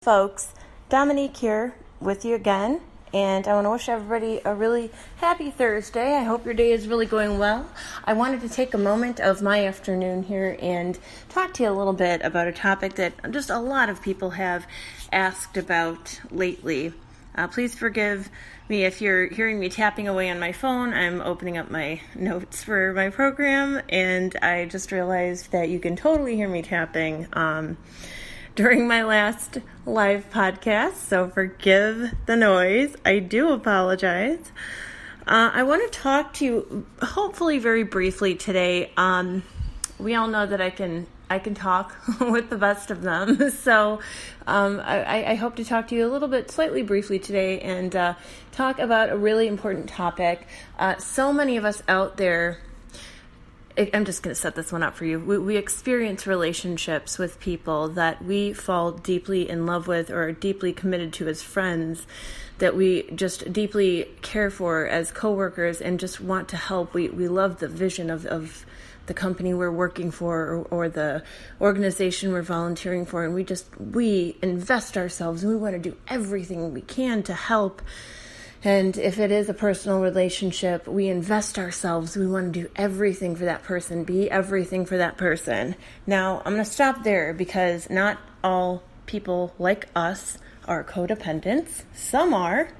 folks, Dominique here with you again, and I want to wish everybody a really happy Thursday. I hope your day is really going well. I wanted to take a moment of my afternoon here and talk to you a little bit about a topic that just a lot of people have asked about lately. Please forgive me if you're hearing me tapping away on my phone. I'm opening up my notes for my program, and I just realized that you can totally hear me tapping during my last live podcast, so forgive the noise. I do apologize. I want to talk to you hopefully very briefly today. We all know that I can talk with the best of them. So I hope to talk to you a little bit slightly briefly today and talk about a really important topic. So many of us out there, I'm just going to set this one up for you. We experience relationships with people that we fall deeply in love with or are deeply committed to as friends, that we just deeply care for as coworkers and just want to help. We love the vision of the company we're working for or the organization we're volunteering for, and we invest ourselves and we want to do everything we can to help. And if it is a personal relationship, we invest ourselves. We want to do everything for that person, be everything for that person. Now, I'm going to stop there because not all people like us are codependents. Some are.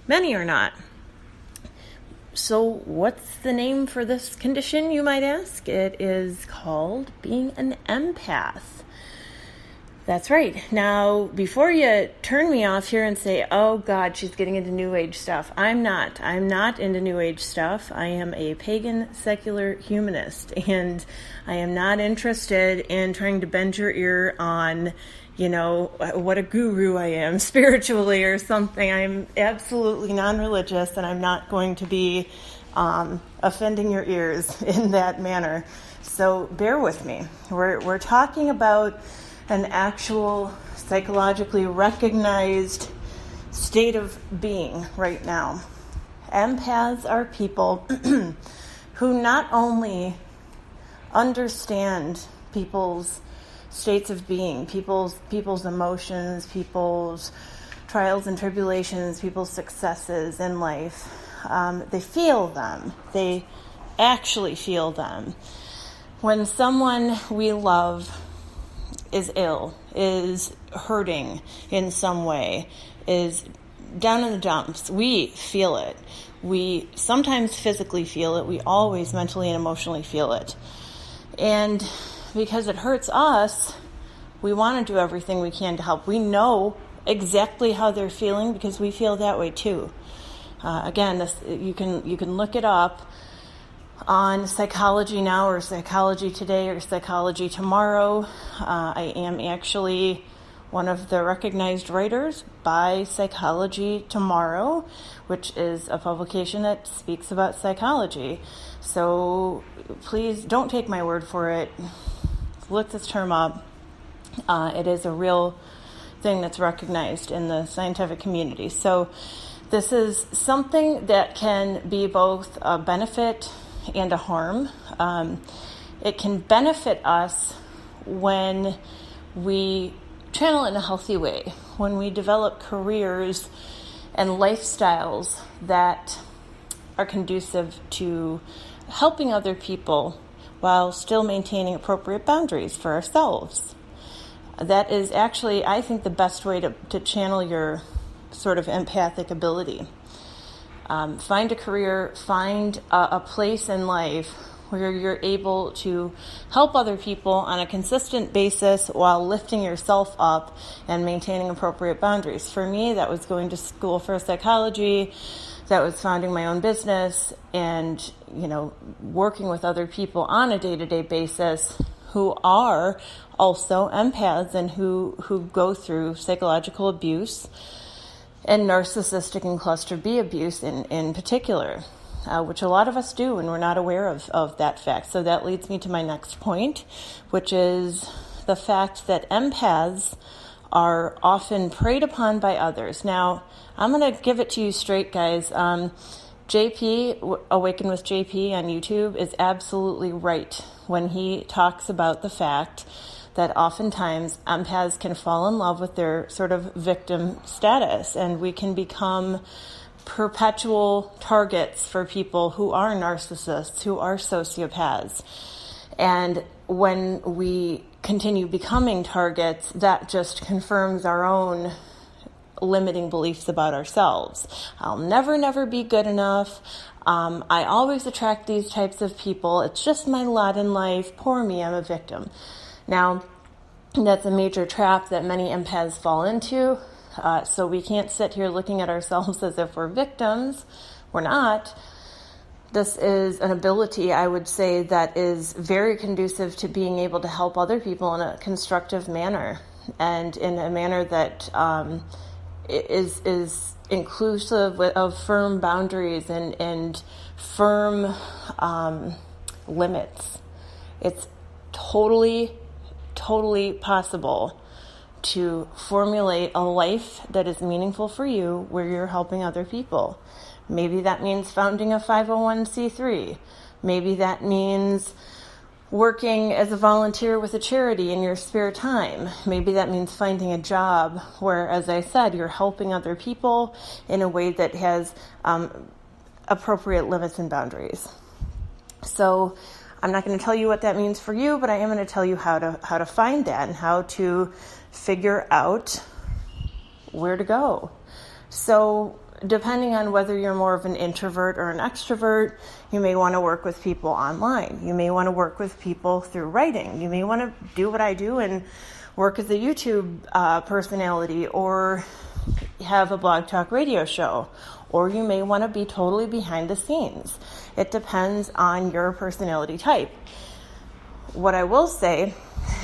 Many are not. So what's the name for this condition, you might ask? It is called being an empath. That's right. Now, before you turn me off here and say, oh God, she's getting into New Age stuff. I'm not into New Age stuff. I am a pagan secular humanist, and I am not interested in trying to bend your ear on, what a guru I am spiritually or something. I'm absolutely non-religious, and I'm not going to be offending your ears in that manner. So bear with me. We're talking about an actual psychologically recognized state of being right now. Empaths are people who not only understand people's states of being, people's emotions, people's trials and tribulations, people's successes in life. They feel them. They actually feel them. When someone we love is ill, is hurting in some way, is down in the dumps, we feel it. We sometimes physically feel it. We always mentally and emotionally feel it. And because it hurts us, we want to do everything we can to help. We know exactly how they're feeling because we feel that way too. Again, you can look it up on Psychology Now or Psychology Today or Psychology Tomorrow. I am actually one of the recognized writers by Psychology Tomorrow, which is a publication that speaks about psychology. So please don't take my word for it. Look this term up. It is a real thing that's recognized in the scientific community. So this is something that can be both a benefit and a harm. It can benefit us when we channel in a healthy way, when we develop careers and lifestyles that are conducive to helping other people while still maintaining appropriate boundaries for ourselves. That is actually, I think, the best way to channel your sort of empathic ability. Find a career, find a place in life where you're able to help other people on a consistent basis while lifting yourself up and maintaining appropriate boundaries. For me, that was going to school for psychology, that was founding my own business, and, working with other people on a day-to-day basis who are also empaths and who go through psychological abuse and narcissistic and cluster B abuse in particular, which a lot of us do, and we're not aware of that fact. So that leads me to my next point, which is the fact that empaths are often preyed upon by others. Now, I'm going to give it to you straight, guys. JP, Awaken with JP on YouTube, is absolutely right when he talks about the fact that oftentimes empaths can fall in love with their sort of victim status, and we can become perpetual targets for people who are narcissists, who are sociopaths. And when we continue becoming targets, that just confirms our own limiting beliefs about ourselves. I'll never be good enough. I always attract these types of people. It's just my lot in life. Poor me, I'm a victim. Now, that's a major trap that many empaths fall into. So we can't sit here looking at ourselves as if we're victims. We're not. This is an ability, I would say, that is very conducive to being able to help other people in a constructive manner, and in a manner that is inclusive of firm boundaries and firm limits. It's totally possible to formulate a life that is meaningful for you where you're helping other people. Maybe that means founding a 501c3. Maybe that means working as a volunteer with a charity in your spare time. Maybe that means finding a job where, as I said, you're helping other people in a way that has appropriate limits and boundaries. So I'm not going to tell you what that means for you, but I am going to tell you how to find that and how to figure out where to go. So depending on whether you're more of an introvert or an extrovert, you may want to work with people online. You may want to work with people through writing. You may want to do what I do and work as a YouTube personality, or have a blog talk radio show, or you may want to be totally behind the scenes. It depends on your personality type. What I will say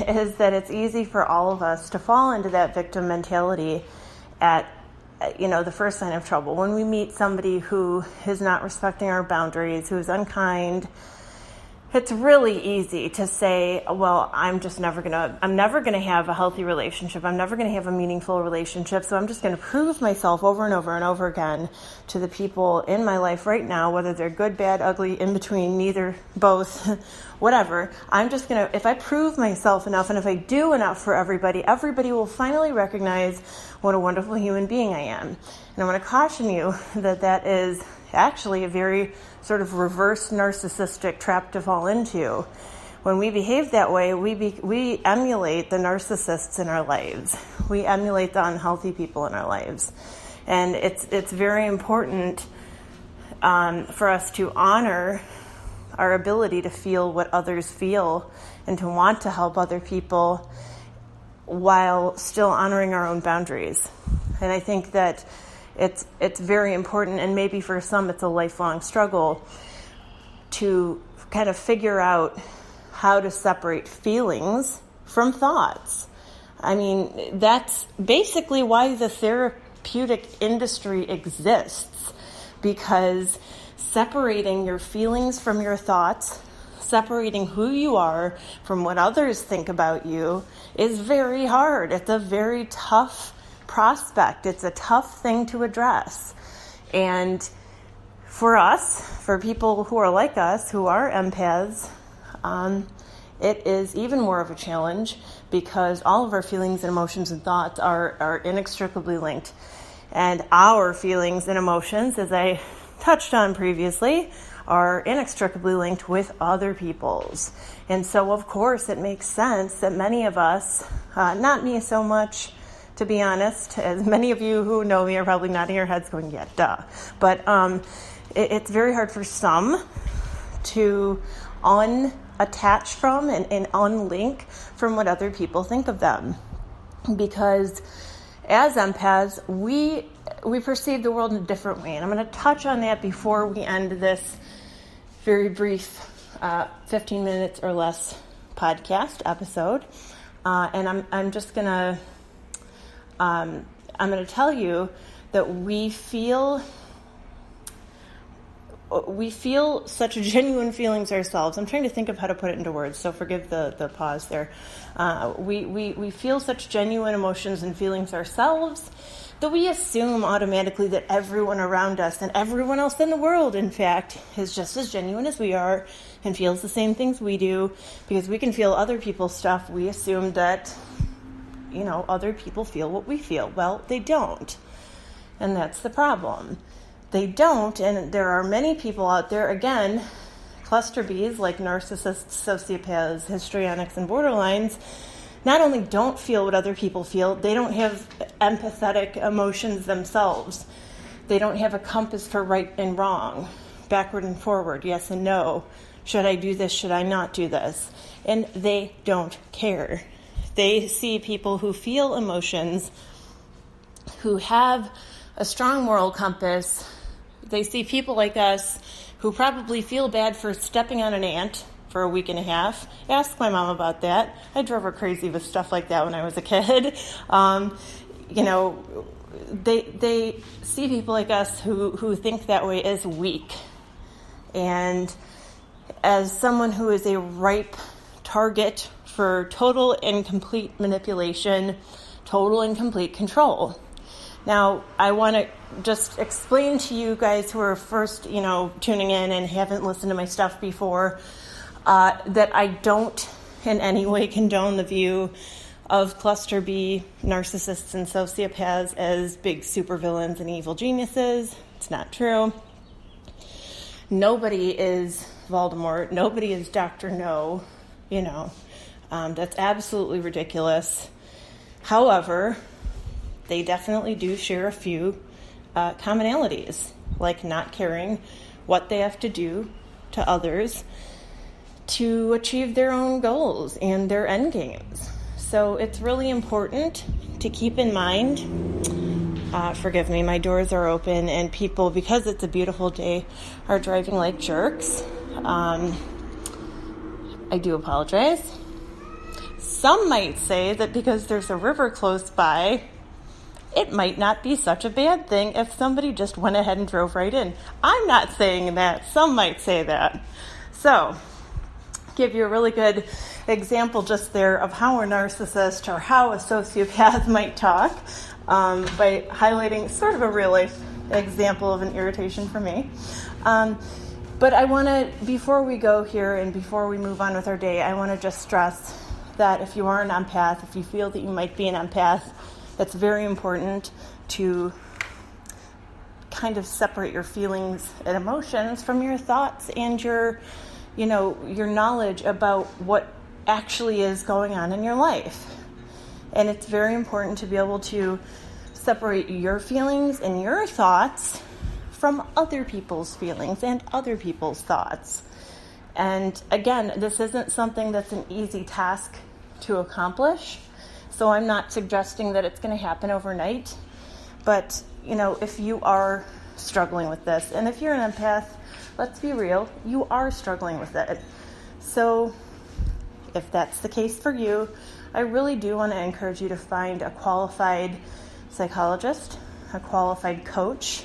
is that it's easy for all of us to fall into that victim mentality at the first sign of trouble. When we meet somebody who is not respecting our boundaries, who is unkind, it's really easy to say, well, I'm never going to have a healthy relationship. I'm never going to have a meaningful relationship. So I'm just going to prove myself over and over and over again to the people in my life right now, whether they're good, bad, ugly, in between, neither, both, whatever. I'm just going to, if I prove myself enough and if I do enough for everybody will finally recognize what a wonderful human being I am. And I want to caution you that is actually a very sort of reverse narcissistic trap to fall into. When we behave that way, we emulate the narcissists in our lives. We emulate the unhealthy people in our lives. And it's very important for us to honor our ability to feel what others feel and to want to help other people while still honoring our own boundaries. And I think that it's very important, and maybe for some it's a lifelong struggle, to kind of figure out how to separate feelings from thoughts. I mean, that's basically why the therapeutic industry exists, because separating your feelings from your thoughts, separating who you are from what others think about you, is very hard. It's a very tough prospect. It's a tough thing to address. And for us, for people who are like us, who are empaths, it is even more of a challenge, because all of our feelings and emotions and thoughts are inextricably linked. And our feelings and emotions, as I touched on previously, are inextricably linked with other people's. And so, of course, it makes sense that many of us, not me so much, to be honest, as many of you who know me are probably nodding your heads going, yeah, duh. But it's very hard for some to unattach from and unlink from what other people think of them. Because as empaths, we perceive the world in a different way. And I'm going to touch on that before we end this very brief 15 minutes or less podcast episode. And I'm just going to I'm going to tell you that we feel we feel such genuine feelings ourselves. I'm trying to think of how to put it into words, so forgive the pause there. We feel such genuine emotions and feelings ourselves that we assume automatically that everyone around us and everyone else in the world, in fact, is just as genuine as we are and feels the same things we do. Because we can feel other people's stuff, we assume that, other people feel what we feel. Well, they don't. And that's the problem. They don't, and there are many people out there, again, cluster Bs like narcissists, sociopaths, histrionics, and borderlines, not only don't feel what other people feel, they don't have empathetic emotions themselves. They don't have a compass for right and wrong, backward and forward, yes and no. Should I do this? Should I not do this? And they don't care. They see people who feel emotions, who have a strong moral compass. They see people like us who probably feel bad for stepping on an ant for a week and a half. Ask my mom about that. I drove her crazy with stuff like that when I was a kid. They see people like us who think that way as weak. And as someone who is a ripe target for total and complete manipulation, total and complete control. Now, I want to just explain to you guys who are first, tuning in and haven't listened to my stuff before, that I don't in any way condone the view of cluster B narcissists and sociopaths as big supervillains and evil geniuses. It's not true. Nobody is Voldemort. Nobody is Dr. No. That's absolutely ridiculous. However, they definitely do share a few commonalities, like not caring what they have to do to others to achieve their own goals and their end games. So it's really important to keep in mind, forgive me, my doors are open and people, because it's a beautiful day, are driving like jerks. I do apologize. Some might say that because there's a river close by, it might not be such a bad thing if somebody just went ahead and drove right in. I'm not saying that. Some might say that. So, give you a really good example just there of how a narcissist or how a sociopath might talk by highlighting sort of a real life example of an irritation for me. But I want to, before we go here and before we move on with our day, I want to just stress that if you are an empath, if you feel that you might be an empath, it's very important to kind of separate your feelings and emotions from your thoughts and your knowledge about what actually is going on in your life. And it's very important to be able to separate your feelings and your thoughts from other people's feelings and other people's thoughts. And again, this isn't something that's an easy task to accomplish. So I'm not suggesting that it's going to happen overnight, but, if you are struggling with this, and if you're an empath, let's be real, you are struggling with it. So if that's the case for you, I really do want to encourage you to find a qualified psychologist, a qualified coach,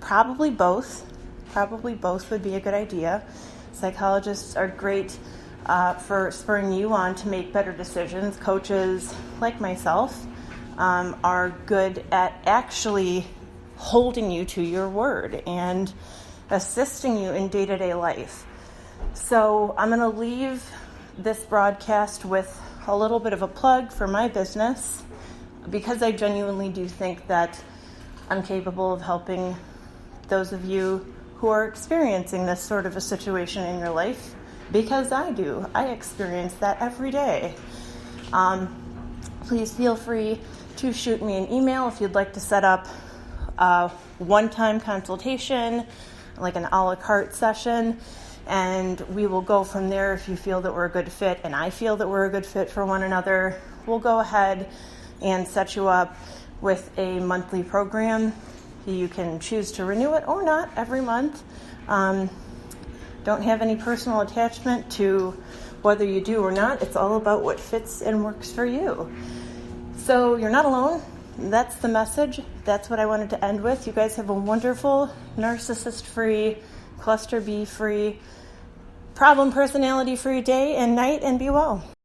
probably both. Probably both would be a good idea. Psychologists are great for spurring you on to make better decisions. Coaches, like myself, are good at actually holding you to your word and assisting you in day-to-day life. So I'm going to leave this broadcast with a little bit of a plug for my business, because I genuinely do think that I'm capable of helping those of you who are experiencing this sort of a situation in your life, because I do. I experience that every day. Please feel free to shoot me an email if you'd like to set up a one-time consultation, like an a la carte session, and we will go from there. If you feel that we're a good fit and I feel that we're a good fit for one another, we'll go ahead and set you up with a monthly program. You can choose to renew it or not every month. Don't have any personal attachment to whether you do or not. It's all about what fits and works for you. So you're not alone. That's the message. That's what I wanted to end with. You guys have a wonderful, narcissist-free cluster B free, problem personality free day and night, and be well.